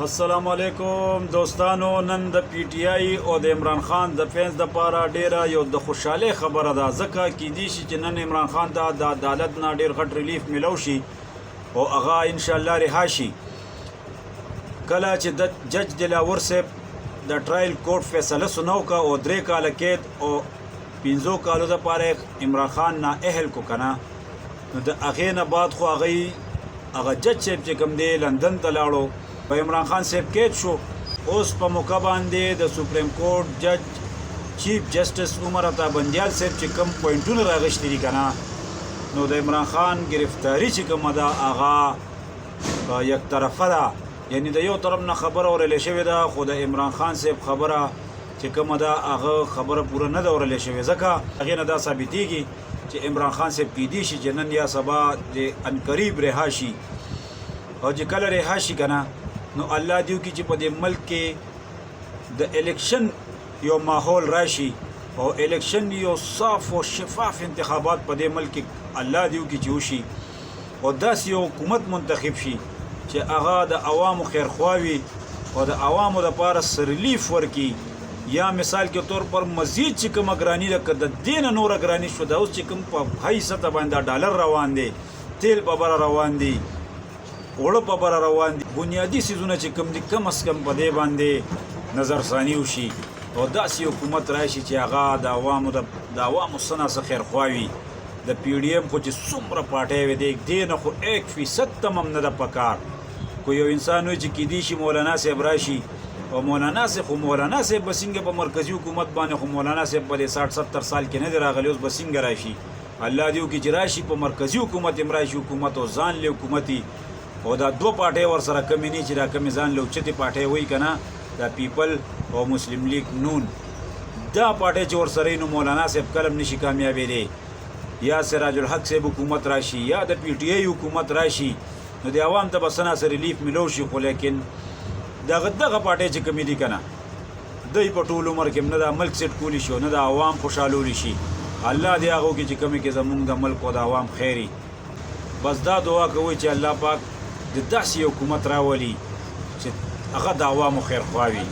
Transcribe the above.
السلام علیکم دوستانو. نن د پی ټی آی او د عمران خان د فینس د پاره ډیره یو د خوشاله خبره ده، ځکه کېدی شي چې نن عمران خان ته د عدالت نه ډیر غټ ریلیف ملو شي او هغه ان شاء الله رها شي. کله چې د جج دلاور صاحب د ټرایل کورټ فیصله سنو کا او 3 کال قید او 15 کالو د پاره عمران خان نه اهل کو کنه، نو د هغې نه بعد خو هغه جج صاحب چې کوم دی لندن ته لاړو په عمران خان صاحب قید شو. اوس په موقع باندې د سپریم کورټ جج چیف جسټس عمر عطا بندیال صاحب چې کوم پوینټونه راغشتي دي کنه، نو د عمران خان گرفتاری چې کومه ده هغه یک طرفه ده، یعنی د یو طرف نه خبره اورلې شوې ده، خو د عمران خان صاحب خبره چې کومه ده هغه خبره پوره نه ده اورلې شوې، ځکه هغې نه دا ثابتېږي چې عمران خان صاحب کېدی شي چې نن یا سبا د انقریب رها شي، او چې کله رها شي کنه نو الله دیو کی چې په دې ملک کې د الیکشن یو ماحول راشي او الیکشن یو صاف او شفاف انتخابات په دې ملک کې الله دیو کی چې وشي او داسې یو حکومت منتخب شي چې هغه د عوامو خیرخواوي او د عوامو دپاره سرلیف ورکي، یا مثال کې طور پر مزید چې کومه ګراني ده که د دې نه نوره ګراني شو ده، اوس چې کوم په هی سطح باندې ډالر روان دی، تیل په بره روان دی، اوړه په بره روان دي، بنیادي څیزونه چې کوم دي کم از کم په دې باندې نظرثاني وشي او داسې حکومت راشي چې هغه د عوامو څه نه څه خیرخواوي. د پی ډي ایم خو چې څومره پارټۍ وې دی دې نه خو 1% تم هم نه ده په کار. خو یو انسان وایي چې کېدی شي مولانا صاحب راشي او مولانا صاحب به څنګه په مرکزي حکومت باندې، خو مولانا صاحب په دې 60-70 سال کې نه دی راغلی، اوس به څنګه راشي؟ الله دې وکړي چې راشي په مرکزي حکومت هم راشي، حکومت او ځان له حکومتي او دا 2 پارټۍ ورسره کمې نه چې دا کمې ځان له اوچتې پارټۍ وایي که نه، دا پیپل او مسلم لیگ نون دا پارټۍ چې ورسره نو مولانا صاحب کلم نشي کامیابېدی، یا سراج الحق صاحب حکومت راشي یا د پی ټي آی حکومت راشي، نو د عوام ته به څه نه څه ریلیف ملو شي. خو لیکن دغه پارټۍ چې کمې دي که نه، دوی په ټول عمر کې نه دا ملک سیټ کولی شي او نه د عوام خوشحالولی شي. الله دې هغو کې چې کومې کې زمونږ د ملک او د عوام خیري. بس دا دعا کوئ چې الله پاک د داسې حکومت راولي چې هغه د عوامو خیرخواوي.